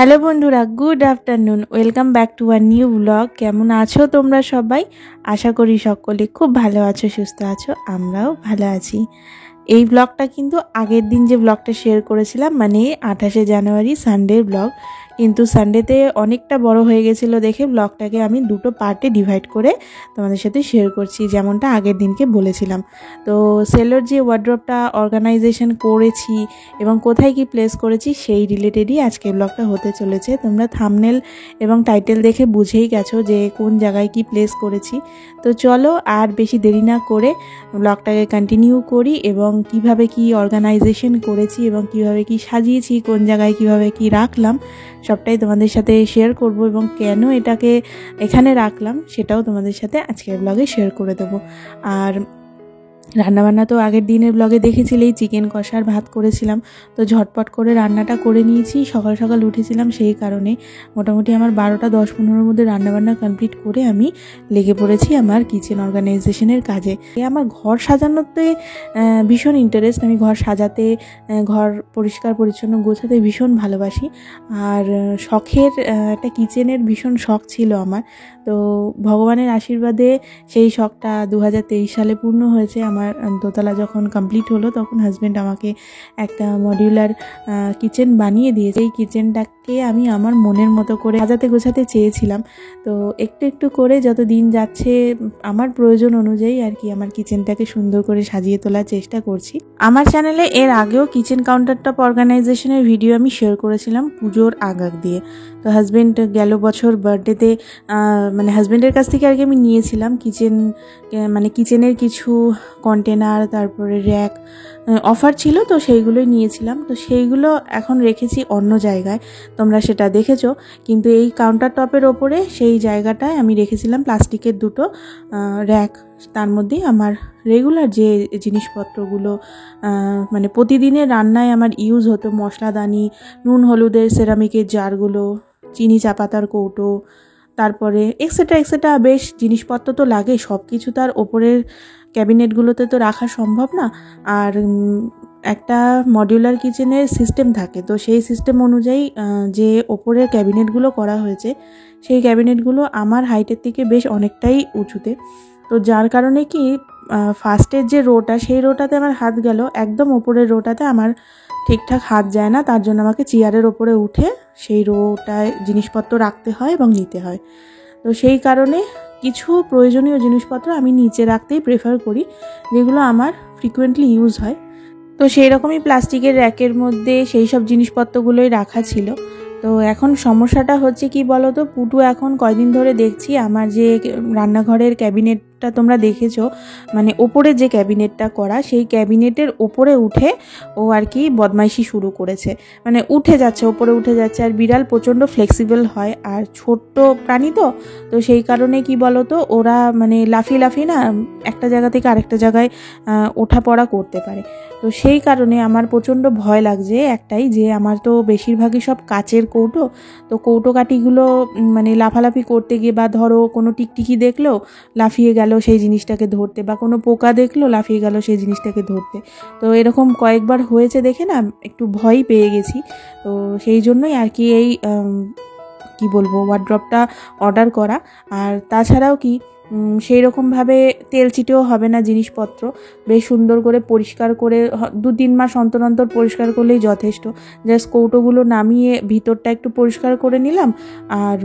Hello বন্ধুরা, good afternoon. Welcome back to our new blog. কেমন আছো তোমরা সবাই? আশা করি সকলে খুব ভালো আছো, সুস্থ আছো। আমরাও ভালো আছি। এই ব্লগটা কিন্তু আগের দিন যে ব্লগটা শেয়ার করেছিলাম, মানে 28শে জানুয়ারি সানডের ব্লগ, কিন্তু সানডেতে অনেকটা বড় হয়ে গেছিলো দেখে ব্লগটাকে আমি দুটো পার্টে ডিভাইড করে তোমাদের সাথে শেয়ার করছি, যেমনটা আগের দিনকে বলেছিলাম। তো সেলোর যে ওয়ার্ড্রপটা অর্গানাইজেশন করেছি এবং কোথায় কি প্লেস করেছি সেই রিলেটেডই আজকে ব্লগটা হতে চলেছে। তোমরা থাম্বনেল এবং টাইটেল দেখে বুঝেই গেছো যে কোন জায়গায় কি প্লেস করেছি। তো চলো আর বেশি দেরি না করে ব্লগটাকে কন্টিনিউ করি এবং কিভাবে কি অর্গানাইজেশন করেছি এবং কিভাবে কি সাজিয়েছি, কোন জায়গায় কিভাবে কি রাখলাম, সবটাই তোমাদের সাথে শেয়ার করব এবং কেন এটাকে এখানে রাখলাম সেটাও তোমাদের সাথে আজকের ব্লগে শেয়ার করে দেবো। আর রান্নাবান্না তো আগের দিনের ব্লগে দেখেছিলেই, চিকেন কষার ভাত করেছিলাম। তো ঝটপট করে রান্নাটা করে নিয়েছি, সকাল সকাল উঠেছিলাম, সেই কারণে মোটামুটি আমার 12টা 10-15-এর মধ্যে রান্নাবান্না কমপ্লিট করে আমি লেগে পড়েছি আমার কিচেন অর্গানাইজেশনের কাজে। আমার ঘর সাজানোতে ভীষণ ইন্টারেস্ট। আমি ঘর সাজাতে, ঘর পরিষ্কার পরিচ্ছন্ন গোছাতে ভীষণ ভালোবাসি। আর শখের একটা কিচেনের ভীষণ শখ ছিল আমার। তো ভগবানের আশীর্বাদে সেই শখটা 2023 সালে পূর্ণ হয়েছে। আমার দোতলা যখন কমপ্লিট হলো তখন হাজব্যান্ড আমাকে একটা মডিউলার কিচেন বানিয়ে দিয়েছে। এই কিচেনটাকে আমি আমার মনের মতো করে সাজাতে গোছাতে চেয়েছিলাম। তো একটু একটু করে যত দিন যাচ্ছে আমার প্রয়োজন অনুযায়ী আর কি আমার কিচেনটাকে সুন্দর করে সাজিয়ে তোলার চেষ্টা করছি। আমার চ্যানেলে এর আগেও কিচেন কাউন্টারটপ অর্গানাইজেশনের ভিডিও আমি শেয়ার করেছিলাম পুজোর আগ দিয়ে। তো হাজব্যান্ড গেল বছর বার্থডেতে মানে হাজব্যান্ডের কাছ থেকে আর কি আমি নিয়েছিলাম কিচেনের কিছু কন্টেনার, তারপরে র্যাক অফার ছিল, তো সেইগুলোই নিয়েছিলাম। তো সেইগুলো এখন রেখেছি অন্য জায়গায়, তোমরা সেটা দেখেছো। কিন্তু এই কাউন্টার টপের ওপরে সেই জায়গাটায় আমি রেখেছিলাম প্লাস্টিকের দুটো র্যাক। তার মধ্যে আমার রেগুলার যে জিনিসপত্রগুলো মানে প্রতিদিনের রান্নায় আমার ইউজ হতো, মশলাদানি, নুন হলুদের সেরামিকের জারগুলো, চিনি চাপাতার কৌটো, তারপরে এক্সেট্রা বেশ জিনিসপত্র তো লাগে। সব কিছু তার ওপরের ক্যাবিনেটগুলোতে তো রাখা সম্ভব না। আর একটা মডিউলার কিচেনের সিস্টেম থাকে, তো সেই সিস্টেম অনুযায়ী যে ওপরের ক্যাবিনেটগুলো করা হয়েছে সেই ক্যাবিনেটগুলো আমার হাইটের থেকে বেশ অনেকটাই উঁচুতে। তো যার কারণে কি ফার্স্টের যে রোটা, সেই রোটাতে আমার হাত গেল, একদম ওপরের রোটাতে আমার ঠিকঠাক হাত যায় না। তার জন্য আমাকে চেয়ারের ওপরে উঠে সেই রোটায় জিনিসপত্র রাখতে হয় এবং নিতে হয়। তো সেই কারণে কিছু প্রয়োজনীয় জিনিসপত্র আমি নিচে রাখতেই প্রেফার করি, যেগুলো আমার ফ্রিকুয়েন্টলি ইউজ হয়। তো সেই রকমই প্লাস্টিকের র্যাকের মধ্যে সেই সব জিনিসপত্রগুলোই রাখা ছিল। তো এখন সমস্যাটা হচ্ছে কি বলো তো, পুটু এখন কয়দিন ধরে দেখছি আমার যে রান্নাঘরের ক্যাবিনেটটা তোমরা দেখেছো, মানে ওপরে যে ক্যাবিনেটটা করা, সেই ক্যাবিনেটের ওপরে উঠে ও আর কি বদমাইশি শুরু করেছে। মানে উঠে যাচ্ছে, ওপরে উঠে যাচ্ছে। আর বিড়াল প্রচণ্ড ফ্লেক্সিবল হয় আর ছোট্ট প্রাণী, তো সেই কারণে কি বলো তো, ওরা মানে লাফিয়ে না একটা জায়গা থেকে আরেকটা জায়গায় ওঠা পড়া করতে পারে। তো সেই কারণে আমার প্রচণ্ড ভয় লাগছে একটাই, যে আমার তো বেশিরভাগই সব কাচের কৌটো। তো কৌটো কাটিগুলো মানে লাফালাফি করতে গিয়ে, বা ধরো কোনো টিকটিকি দেখলো লাফিয়ে গেল সেই জিনিসটাকে ধরতে, বা কোনো পোকা দেখলো লাফিয়ে গেল সেই জিনিসটাকে ধরতে। তো এরকম কয়েকবার হয়েছে দেখে না একটু ভয় পেয়ে গেছি। তো সেই জন্যই আর কি এই কি বলবো ওয়ার্ড্রপটা অর্ডার করা। আর তাছাড়াও কি সেই রকমভাবে তেল চিটেও হবে না জিনিসপত্র, বেশ সুন্দর করে পরিষ্কার করে 2-3 মাস অন্তর অন্তর পরিষ্কার করলেই যথেষ্ট। জাস্ট কৌটোগুলো নামিয়ে ভিতরটা একটু পরিষ্কার করে নিলাম, আর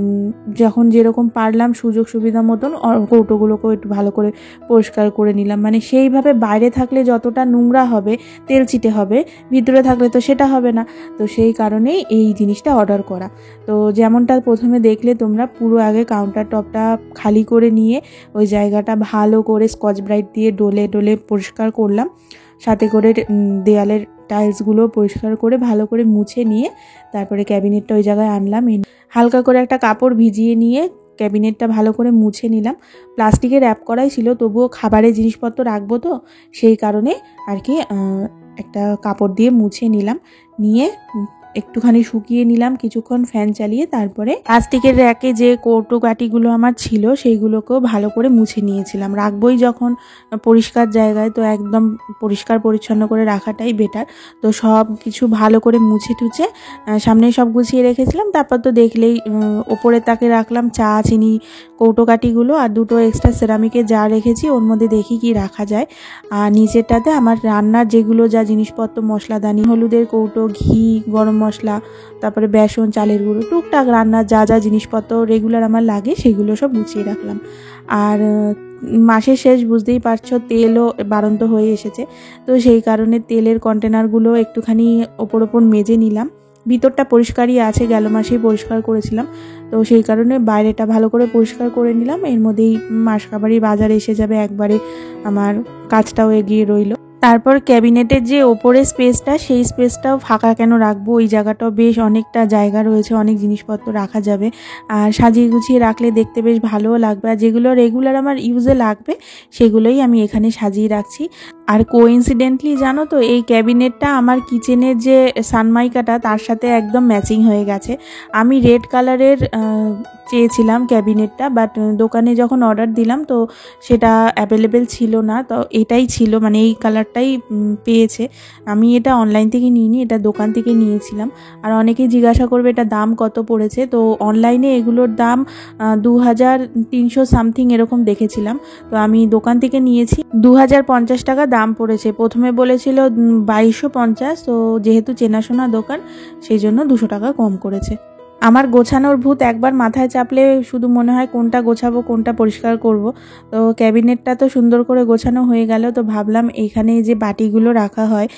যখন যেরকম পারলাম সুযোগ সুবিধা মতন কৌটোগুলোকেও একটু ভালো করে পরিষ্কার করে নিলাম। মানে সেইভাবে বাইরে থাকলে যতটা নোংরা হবে, তেল চিটে হবে, ভিতরে থাকলে তো সেটা হবে না। তো সেই কারণেই এই জিনিসটা অর্ডার করা। তো যেমনটা প্রথমে দেখলে তোমরা, পুরো আগে কাউন্টার টপটা খালি করে নিয়ে ওই জায়গাটা ভালো করে স্কচ ব্রাইট দিয়ে ডলে পরিষ্কার করলাম, সাথে করে দেয়ালের টাইলসগুলো পরিষ্কার করে ভালো করে মুছে নিয়ে তারপরে ক্যাবিনেটটা ওই জায়গায় আনলাম। হালকা করে একটা কাপড় ভিজিয়ে নিয়ে ক্যাবিনেটটা ভালো করে মুছে নিলাম। প্লাস্টিকের র্যাপ করাই ছিল, তবুও খাবারের জিনিসপত্র রাখবো, তো সেই কারণে আর কি একটা কাপড় দিয়ে মুছে নিলাম। নিয়ে একটুখানি শুকিয়ে নিলাম কিছুক্ষণ ফ্যান চালিয়ে। তারপরে প্লাস্টিকের র্যাকে যে কৌটো কাঠিগুলো আমার ছিল সেইগুলোকেও ভালো করে মুছে নিয়েছিলাম। রাখবই যখন পরিষ্কার জায়গায়, তো একদম পরিষ্কার পরিচ্ছন্ন করে রাখাটাই বেটার। তো সব কিছু ভালো করে মুছে টুছে সামনে সব গুছিয়ে রেখেছিলাম। তারপর তো দেখলেই ওপরে তাকে রাখলাম চা চিনি কৌটো কাঠিগুলো, আর দুটো এক্সট্রা সেরামিকের জার রেখেছি, ওর মধ্যে দেখি কি রাখা যায়। আর নিচেরটাতে আমার রান্নার যেগুলো যা জিনিসপত্র, মশলাদানি, হলুদের কৌটো, ঘি, গরম মশলা, তারপরে বেসন, চালের গুঁড়ো, টুকটাক রান্নার যা যা জিনিসপত্র রেগুলার আমার লাগে সেগুলো সব গুছিয়ে রাখলাম। আর মাসের শেষ, বুঝতেই পারছো, তেলও বাড়ন্ত হয়ে এসেছে, তো সেই কারণে তেলের কন্টেনারগুলো একটুখানি ওপর মেজে নিলাম। ভিতরটা পরিষ্কারই আছে, গেল মাসেই পরিষ্কার করেছিলাম, তো সেই কারণে বাইরেটা ভালো করে পরিষ্কার করে নিলাম। এর মধ্যেই মাসকাবারি বাজার এসে যাবে, একবারে আমার কাজটাও এগিয়ে রইল। তারপর ক্যাবিনেটের যে ওপরে স্পেসটা, সেই স্পেসটাও ফাঁকা কেন রাখবো, ওই জায়গাটাও বেশ অনেকটা জায়গা রয়েছে, অনেক জিনিসপত্র রাখা যাবে, আর সাজিয়ে গুছিয়ে রাখলে দেখতে বেশ ভালোও লাগবে। আর যেগুলো রেগুলার আমার ইউজে লাগবে সেগুলোই আমি এখানে সাজিয়ে রাখছি। আর কোইন্সিডেন্টলি জানো তো, এই ক্যাবিনেটটা আমার কিচেনের যে সানমাইকাটা তার সাথে একদম ম্যাচিং হয়ে গেছে। আমি রেড কালারের চেয়েছিলাম ক্যাবিনেটটা, বাট দোকানে যখন অর্ডার দিলাম তো সেটা অ্যাভেলেবেল ছিল না, তো এটাই ছিল, মানে এই কালারটাই পেয়েছে। আমি এটা অনলাইন থেকে নিইনি, এটা দোকান থেকে নিয়েছিলাম। আর অনেকেই জিজ্ঞাসা করবে এটা দাম কত পড়েছে, তো অনলাইনে এগুলোর দাম 2300 সামথিং এরকম দেখেছিলাম, তো আমি দোকান থেকে নিয়েছি 2050 টাকা দাম পড়েছে। প্রথমে বলেছিল 2250, তো যেহেতু চেনাশোনা দোকান সেই জন্য 200 টাকা কম করেছে। আমার গোছানোর ভূত একবার মাথায় চাপলে শুধু মনে হয় কোনটা গোছাবো, কোনটা পরিষ্কার করব। তো ক্যাবিনেটটা তো সুন্দর করে গোছানো হয়ে গেল, তো ভাবলাম এখানে যে বাটিগুলো রাখা হয়,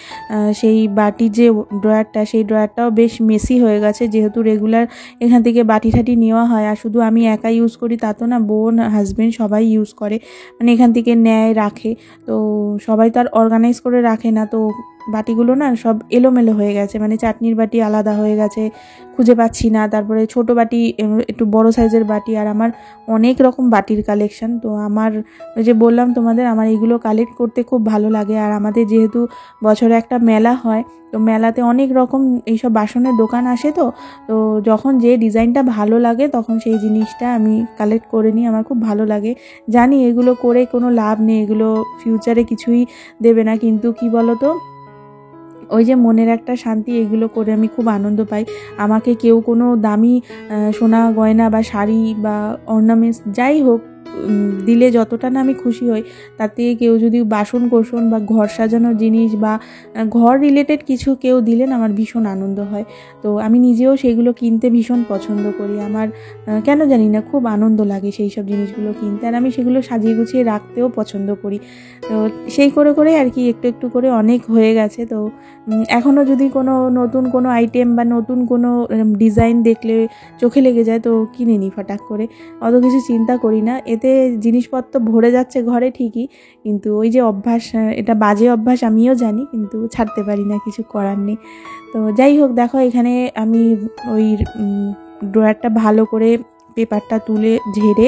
সেই বাটির যে ড্রয়ারটা, সেই ড্রয়ারটাও বেশ মেসি হয়ে গেছে, যেহেতু রেগুলার এখান থেকে বাটি ঠাটি নেওয়া হয়। আর শুধু আমি একা ইউজ করি তা তো না, বোন, হাজব্যান্ড সবাই ইউজ করে, মানে এখান থেকে নেয়, রাখে। তো সবাই তো আর অর্গানাইজ করে রাখে না, তো বাটিগুলো না সব এলোমেলো হয়ে গেছে, মানে চাটনির বাটি আলাদা হয়ে গেছে, খুঁজে পাচ্ছি না। তারপরে ছোট বাটি, একটু বড় সাইজের বাটি, আর আমার অনেক রকম বাটির কালেকশন। তো আমার ওই যে বললাম তোমাদের, আমার এইগুলো কালেক্ট করতে খুব ভালো লাগে। আর আমাদের যেহেতু বছরে একটা মেলা হয়, তো মেলাতে অনেক রকম এইসব বাসনের দোকান আসে, তো যখন যে ডিজাইনটা ভালো লাগে তখন সেই জিনিসটা আমি কালেক্ট করে নিই, আমার খুব ভালো লাগে। জানি এগুলো করে কোনো লাভ নেই, এগুলো ফিউচারে কিছুই দেবে না, কিন্তু কি বলো তো, ওই যে মনের একটা শান্তি, এগুলো করে আমি খুব আনন্দ পাই। আমাকে কেউ কোনো দামি সোনা গয়না বা শাড়ি বা অর্নামেন্টস যাই হোক দিলে যতটা না আমি খুশি হই, তাতে কেউ যদি বাসন কোসন বা ঘর সাজানোর জিনিস বা ঘর রিলেটেড কিছু কেউ দিলেন, আমার ভীষণ আনন্দ হয়। তো আমি নিজেও সেগুলো কিনতে ভীষণ পছন্দ করি। আমার কেন জানি না খুব আনন্দ লাগে সেই সব জিনিসগুলো কিনতে, আর আমি সেগুলো সাজিয়ে গুছিয়ে রাখতেও পছন্দ করি। তো সেই করে করে আর কি একটু একটু করে অনেক হয়ে গেছে। তো এখনও যদি কোনো নতুন কোনো আইটেম বা নতুন কোনো ডিজাইন দেখলে চোখে লেগে যায়, তো কিনে নিই ফটাক করে, অত কিছু চিন্তা করি না। এতে জিনিসপত্র ভরে যাচ্ছে ঘরে ঠিকই, কিন্তু ওই যে অভ্যাস, এটা বাজে অভ্যাস আমিও জানি, কিন্তু ছাড়তে পারি না, কিছু করার নেই। তো যাই হোক, দেখো এখানে আমি ওই ড্রয়ারটা ভালো করে পেপারটা তুলে ঝেড়ে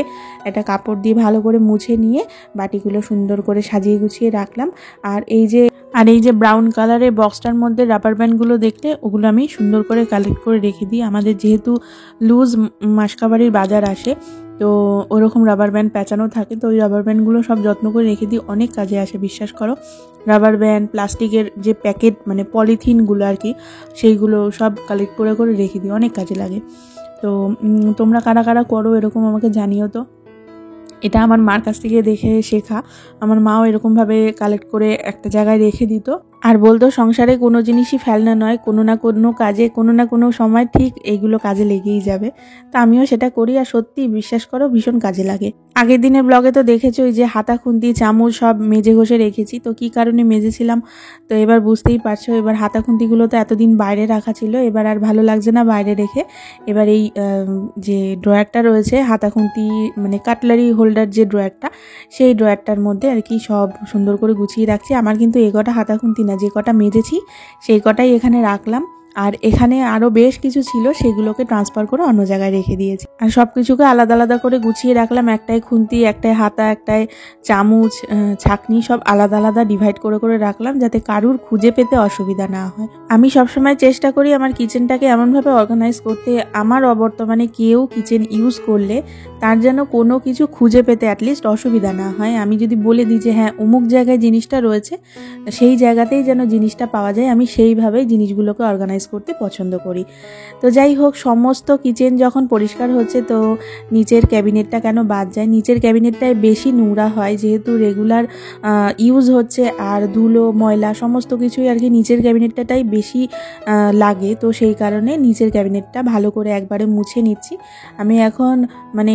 একটা কাপড় দিয়ে ভালো করে মুছে নিয়ে বাটিগুলো সুন্দর করে সাজিয়ে গুছিয়ে রাখলাম। আর এই যে ব্রাউন কালারের বক্সটার মধ্যে রাবার ব্যান্ডগুলো দেখলে, ওগুলো আমি সুন্দর করে কালেক্ট করে রেখে দিই। আমাদের যেহেতু লুজ মাসকাবারির বাজার আসে, তো ওরকম রাবার ব্যান্ড পেঁচানো থাকে, তো ওই রাবার ব্যান্ডগুলো সব যত্ন করে রেখে দিই, অনেক কাজে আসে বিশ্বাস করো। রাবার ব্যান্ড, প্লাস্টিকের যে প্যাকেট, মানে পলিথিনগুলো আর কি, সেইগুলো সব কালেক্ট করে করে রেখে দিই, অনেক কাজে লাগে। তো তোমরা কারা কারা করো এরকম আমাকে জানিও তো। এটা আমার মার কাছ থেকে দেখে শেখা। আমার মাও এরকমভাবে কালেক্ট করে একটা জায়গায় রেখে দিত, আর বলতো সংসারে কোনো জিনিসই ফেলনা নয়, কোনো না কোনো কাজে কোনো না কোনো সময় ঠিক এইগুলো কাজে লেগেই যাবে। তো আমিও সেটা করি, আর সত্যি বিশ্বাস করো ভীষণ কাজে লাগে। আগের দিনের ব্লগে তো দেখেছো ওই যে হাতা খুন্তি চামচ সব মেজে ঘষে রেখেছি, তো কি কারণে মেজেছিলাম তো এবার বুঝতেই পারছো। এবার হাতা খুন্তিগুলো তো এতদিন বাইরে রাখা ছিল, এবার আর ভালো লাগছে না বাইরে রেখে। এবার এই যে ড্রয়ারটা রয়েছে হাতা খুন্তি, মানে কাটলারি হোল্ডার যে ড্রয়ারটা, সেই ড্রয়ারটার মধ্যে আর কি সব সুন্দর করে গুছিয়ে রাখছি। আমার কিন্তু এই কটা হাতা খুন্তি না, যে কটা মেজেছি সেই কটাই এখানে রাখলাম। আর এখানে আরও বেশ কিছু ছিল, সেগুলোকে ট্রান্সফার করে অন্য জায়গায় রেখে দিয়েছি। আর সব কিছুকে আলাদা আলাদা করে গুছিয়ে রাখলাম। একটাই খুন্তি, একটাই হাতা, একটাই চামচ, ছাঁকনি, সব আলাদা আলাদা ডিভাইড করে করে রাখলাম, যাতে কারুর খুঁজে পেতে অসুবিধা না হয়। আমি সবসময় চেষ্টা করি আমার কিচেনটাকে এমনভাবে অর্গানাইজ করতে, আমার অবর্তমানে কেউ কিচেন ইউজ করলে তার যেন কোনো কিছু খুঁজে পেতে অ্যাটলিস্ট অসুবিধা না হয়। আমি যদি বলে দিই যে হ্যাঁ অমুক জায়গায় জিনিসটা রয়েছে, সেই জায়গাতেই যেন জিনিসটা পাওয়া যায়, আমি সেইভাবেই জিনিসগুলোকে অর্গানাইজ করতে পছন্দ করি। তো যাই হোক, সমস্ত কিচেন যখন পরিষ্কার হচ্ছে, তো নিচের ক্যাবিনেটটা কেন বাদ যায়? নিচের ক্যাবিনেটটায় বেশি নোংরা হয়, যেহেতু রেগুলার ইউজ হচ্ছে, আর ধুলো ময়লা সমস্ত কিছুই আর কি নিচের ক্যাবিনেটটাই বেশি লাগে। তো সেই কারণে নিচের ক্যাবিনেটটা ভালো করে একবারে মুছে নিচ্ছি। আমি এখন মানে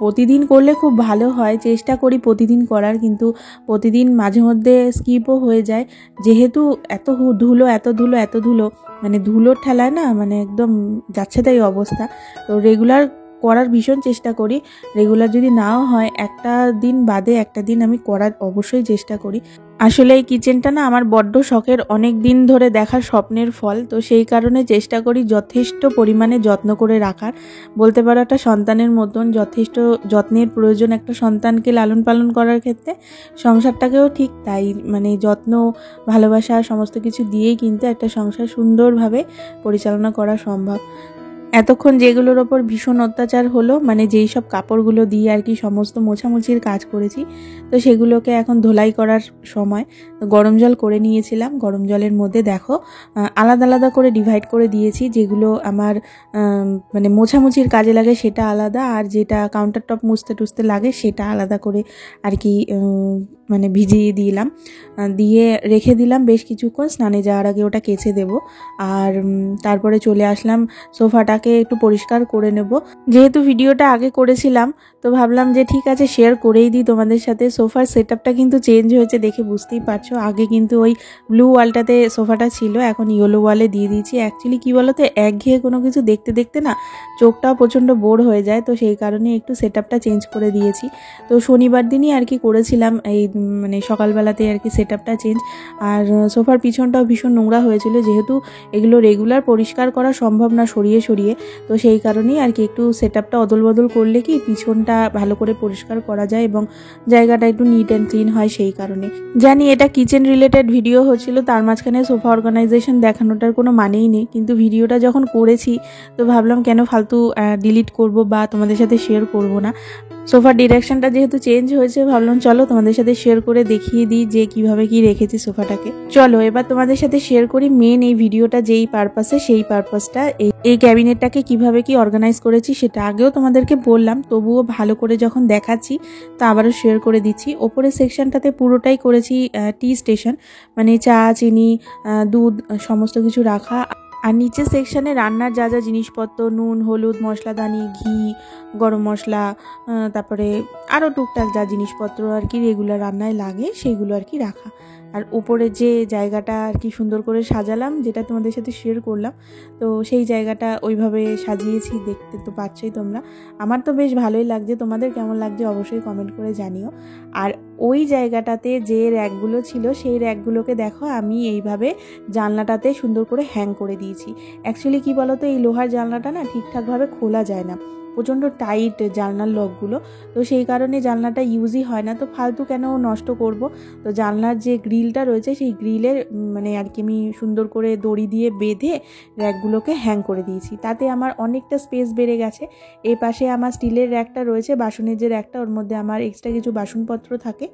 প্রতিদিন করলে খুব ভালো হয়, চেষ্টা করি প্রতিদিন করার, কিন্তু প্রতিদিন মাঝে মধ্যে স্কিপও হয়ে যায়, যেহেতু এত ধুলো মানে ধুলোর ঠেলায় না, মানে একদম যাচ্ছে তাই অবস্থা। তো রেগুলার করার ভীষণ চেষ্টা করি, রেগুলার যদি নাও হয় একটা দিন বাদে একটা দিন আমি করার অবশ্যই চেষ্টা করি। আসলে এই কিচেনটা না আমার বড্ড শখের, অনেক দিন ধরে দেখার স্বপ্নের ফল। তো সেই কারণে চেষ্টা করি যথেষ্ট পরিমাণে যত্ন করে রাখার। বলতে পারো একটা সন্তানের মতন যথেষ্ট যত্নের প্রয়োজন একটা সন্তানকে লালন পালন করার ক্ষেত্রে, সংসারটাকেও ঠিক তাই। মানে যত্ন, ভালোবাসা সমস্ত কিছু দিয়েই কিন্তু একটা সংসার সুন্দরভাবে পরিচালনা করা সম্ভব। এতক্ষণ যেগুলোর ওপর ভীষণ অত্যাচার হলো, মানে যেই সব কাপড়গুলো দিয়ে আর কি সমস্ত মোছামুছির কাজ করেছি, তো সেগুলোকে এখন ধোলাই করার সময়। গরম জল করে নিয়েছিলাম, গরম জলের মধ্যে দেখো আলাদা আলাদা করে ডিভাইড করে দিয়েছি, যেগুলো আমার মানে মোছামুছির কাজে লাগে সেটা আলাদা, আর যেটা কাউন্টার টপ মুছতে টুছতে লাগে সেটা আলাদা করে আর কি মানে ভিজিয়ে দিলাম, দিয়ে রেখে দিলাম বেশ কিছুক্ষণ। স্নানে যাওয়ার আগে ওটা কেচে দেব। আর তারপরে চলে আসলাম সোফাটাকে একটু পরিষ্কার করে নেব। যেহেতু ভিডিওটা আগে করেছিলাম, তো ভাবলাম যে ঠিক আছে শেয়ার করেই দিই তোমাদের সাথে। সোফার সেটআপটা কিন্তু চেঞ্জ হয়েছে, দেখে বুঝতেই পারছো। আগে কিন্তু ওই ব্লু ওয়ালটাতে সোফাটা ছিল, এখন ইয়েলো ওয়ালে দিয়ে দিয়েছি। অ্যাকচুয়ালি কী বলো তো, একঘেয়ে কোনো কিছু দেখতে দেখতে না চোখটাও প্রচণ্ড বোর হয়ে যায়, তো সেই কারণে একটু সেটআপটা চেঞ্জ করে দিয়েছি। তো শনিবার দিনই আর কি করেছিলাম এই মানে সকালবেলাতে আর কি সেটআপটা চেঞ্জ। আর সোফার পিছনটাও ভীষণ নোংরা হয়েছিল, যেহেতু এগুলো রেগুলার পরিষ্কার করা সম্ভব না সরিয়ে সরিয়ে, তো সেই কারণেই আর কি একটু সেটআপটা অদল বদল করলে কি পিছনটা ভালো করে পরিষ্কার করা যায় এবং জায়গাটা একটু নিট অ্যান্ড ক্লিন হয়। সেই কারণে জানি এটা কিচেন রিলেটেড ভিডিও হচ্ছিল, তার মাঝখানে সোফা অর্গানাইজেশন দেখানোটার কোনো মানেই নেই, কিন্তু ভিডিওটা যখন করেছি তো ভাবলাম কেন ফালতু ডিলিট করব বা তোমাদের সাথে শেয়ার করব না। সোফার ডিরেকশনটা যেহেতু চেঞ্জ হয়েছে, ভাবলাম চলো তোমাদের সাথে শেয়ার করে দেখিয়ে দিই যে কিভাবে কি রেখেছি সোফাটাকে। চলো এবার তোমাদের সাথে শেয়ার করি মেন এই ভিডিওটা যেই পারপাসে, সেই পারপাসটা এই ক্যাবিনেটটাকে কিভাবে কি অর্গানাইজ করেছি সেটা আগেও তোমাদেরকে বললাম, তবুও ভালো করে যখন দেখাচ্ছি তা আবারও শেয়ার করে দিচ্ছি। ওপরের সেকশনটাতে পুরোটাই করেছি টি স্টেশন, মানে চা, চিনি, দুধ সমস্ত কিছু রাখা। আর নিচের সেকশানে রান্নার যা যা জিনিসপত্র, নুন, হলুদ, মশলাদানি, ঘি, গরম মশলা, তারপরে আরও টুকটাক যা জিনিসপত্র আর কি রেগুলার রান্নায় লাগে সেগুলো আর কি রাখা। আর উপরে যে জায়গাটা আর কি সুন্দর করে সাজালাম, যেটা তোমাদের সাথে শেয়ার করলাম, তো সেই জায়গাটা ওইভাবে সাজিয়েছি, দেখতে তো পাচ্ছই তোমরা। আমার তো বেশ ভালোই লাগছে, তোমাদের কেমন লাগছে অবশ্যই কমেন্ট করে জানিও। আর ওই জায়গাটাতে যে র্যাকগুলো ছিল, সেই র্যাকগুলোকে দেখো আমি এইভাবে জানলাটাতে সুন্দর করে হ্যাং করে দিয়েছি। অ্যাকচুয়ালি কী বলো তো, এই লোহার জানলাটা না ঠিকঠাকভাবে খোলা যায় না, প্রচণ্ড টাইট জানলার লকগুলো, তো সেই কারণে জানলাটা ইউজই হয় না। তো ফালতু কেন নষ্ট করব, তো জানলার যে গ্রিলটা রয়েছে সেই গ্রিলের মানে আর কি আমি সুন্দর করে দড়ি দিয়ে বেঁধে র্যাকগুলোকে হ্যাং করে দিয়েছি, তাতে আমার অনেকটা স্পেস বেড়ে গেছে। এই পাশে আমার স্টিলের র্যাকটা রয়েছে, বাসনের যে র্যাকটা, ওর মধ্যে আমার এক্সট্রা কিছু বাসনপত্র থাকে,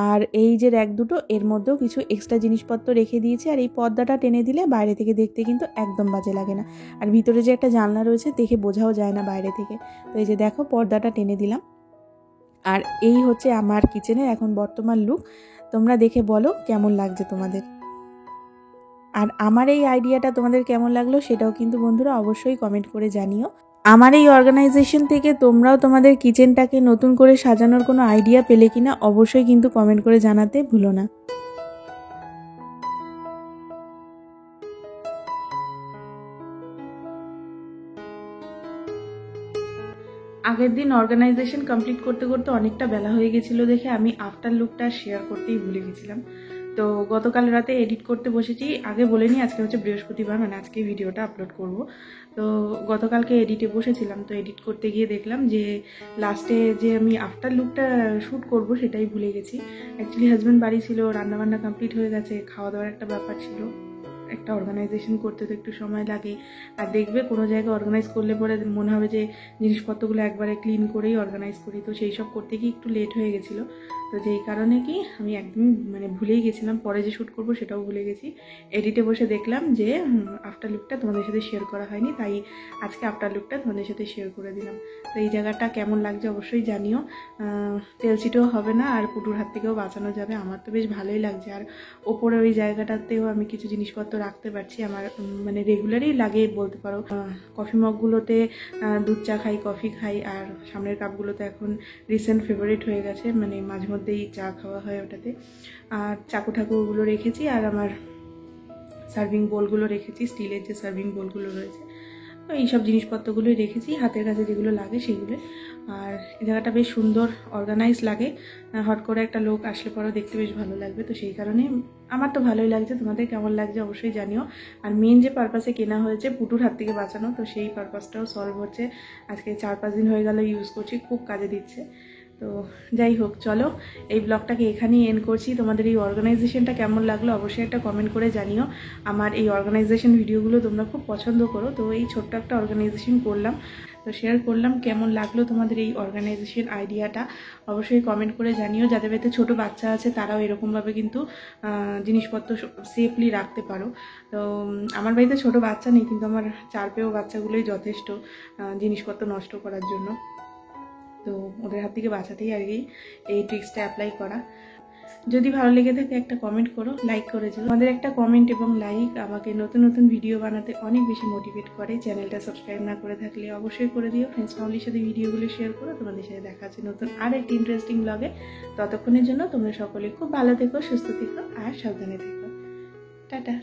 আর এই যে র্যাক দুটো এর মধ্যেও কিছু এক্সট্রা জিনিসপত্র রেখে দিয়েছি। আর এই পর্দাটা টেনে দিলে বাইরে থেকে দেখতে কিন্তু একদম বাজে লাগে না, আর ভিতরে যে একটা জানলা রয়েছে দেখে বোঝাও যায় না বাইরে থেকে। তো এই যে দেখো পর্দাটা টেনে দিলাম। আর এই হচ্ছে আমার কিচেনের এখন বর্তমান লুক, তোমরা দেখে বলো কেমন লাগছে তোমাদের। আর আমার এই আইডিয়াটা তোমাদের কেমন লাগলো সেটাও কিন্তু বন্ধুরা অবশ্যই কমেন্ট করে জানিও। আমার এই অর্গানাইজেশন থেকে তোমরাও তোমাদের কিচেনটাকে নতুন করে সাজানোর কোনো আইডিয়া পেলে কিনা অবশ্যই কিন্তু কমেন্ট করে জানাতে ভুলো না। আগের দিন অর্গানাইজেশন কমপ্লিট করতে করতে অনেকটা বেলা হয়ে গেছিলো দেখে আমি আফটার লুকটা শেয়ার করতেই ভুলে গেছিলাম। তো গতকাল রাতে এডিট করতে বসেছি, আগে বলিনি আজকে হচ্ছে বৃহস্পতিবার, মানে আজকে ভিডিওটা আপলোড করব। তো গতকালকে এডিটে বসেছিলাম, তো এডিট করতে গিয়ে দেখলাম যে লাস্টে যে আমি আফটার লুকটা শ্যুট করব সেটাই ভুলে গেছি। অ্যাকচুয়ালি হাজব্যান্ড বাড়ি ছিল, রান্নাবান্না কমপ্লিট হয়ে গেছে, খাওয়া দাওয়ার একটা ব্যাপার ছিল, একটা অর্গানাইজেশন করতে তো একটু সময় লাগে। আর দেখবে কোনো জায়গায় অর্গানাইজ করলে পরে মনে হবে যে জিনিসপত্রগুলো একবারে ক্লিন করেই অর্গানাইজ করি, তো সেই সব করতে গিয়ে একটু লেট হয়ে গেছিলো। তো যেই কারণে কি আমি একদমই মানে ভুলেই গেছিলাম, পরে যে শ্যুট করবো সেটাও ভুলে গেছি। এডিটে বসে দেখলাম যে আফটার লুকটা তোমাদের সাথে শেয়ার করা হয়নি, তাই আজকে আফটার লুকটা তোমাদের সাথে শেয়ার করে দিলাম। তো এই জায়গাটা কেমন লাগছে অবশ্যই জানিও। তেলচিটেও হবে না আর পুটুর হাত থেকেও বাঁচানো যাবে। আমার তো বেশ ভালোই লাগছে। আর ওপরে ওই জায়গাটাতেও আমি কিছু জিনিসপত্র রাখতে পারছি, আমার মানে রেগুলারই লাগে বলতে পারো। কফি মগগুলোতে দুধ চা খাই, কফি খাই, আর সামনের কাপগুলোতে এখন রিসেন্ট ফেভারিট হয়ে গেছে, মানে মাঝে মধ্যেই চা খাওয়া হয় ওটাতে। আর চাকু ঠাকুরগুলো রেখেছি, আর আমার সার্ভিং বোলগুলো রেখেছি, স্টিলের যে সার্ভিং বোলগুলো রয়েছে, তো এইসব জিনিসপত্রগুলোই রেখেছি, হাতের কাছে যেগুলো লাগে সেগুলো। আর এই জায়গাটা বেশ সুন্দর অর্গানাইজ লাগে, হট করে একটা লোক আসলে পরেও দেখতে বেশ ভালো লাগবে। তো সেই কারণে আমার তো ভালোই লাগছে, তোমাদের কেমন লাগছে অবশ্যই জানিও। আর মেন যে পারপাসে কেনা হয়েছে পুটুর হাত থেকে বাঁচানো, তো সেই পারপাসটাও সলভ হচ্ছে। আজকে 4-5 দিন হয়ে গেল ইউজ করছি, খুব কাজে দিচ্ছে। তো যাই হোক, চলো এই ব্লগটাকে এখানেই এন্ড করছি। তোমাদের এই অর্গানাইজেশনটা কেমন লাগলো অবশ্যই একটা কমেন্ট করে জানিও। আমার এই অর্গানাইজেশন ভিডিওগুলো তোমরা খুব পছন্দ করো, তো এই ছোট্ট একটা অর্গানাইজেশন করলাম, তো শেয়ার করলাম। কেমন লাগলো তোমাদের এই অর্গানাইজেশন আইডিয়াটা অবশ্যই কমেন্ট করে জানিও। যাদের বাড়িতে ছোটো বাচ্চা আছে তারাও এরকমভাবে কিন্তু জিনিসপত্র সেফলি রাখতে পারো। তো আমার বাড়িতে ছোটো বাচ্চা নেই, কিন্তু আমার চারপেয়েও বাচ্চাগুলোই যথেষ্ট জিনিসপত্র নষ্ট করার জন্য। তো ওদের হাত থেকে বাঁচাতেই আর কি এই ট্রিক্সটা অ্যাপ্লাই করা। যদি ভালো লেগে থাকে একটা কমেন্ট করো, লাইক করে যাও। আমাদের একটা কমেন্ট এবং লাইক আমাকে নতুন নতুন ভিডিও বানাতে অনেক বেশি মোটিভেট করে। চ্যানেলটা সাবস্ক্রাইব না করে থাকলে অবশ্যই করে দিও। ফ্রেন্ডস ফ্যামিলির সাথে ভিডিওগুলো শেয়ার করো। তোমাদের সাথে দেখা আছে নতুন আর একটি ইন্টারেস্টিং ব্লগে। ততক্ষণের জন্য তোমরা সকলে খুব ভালো থেকো, সুস্থ থেকো আর সাবধানে থেকো। টাটা।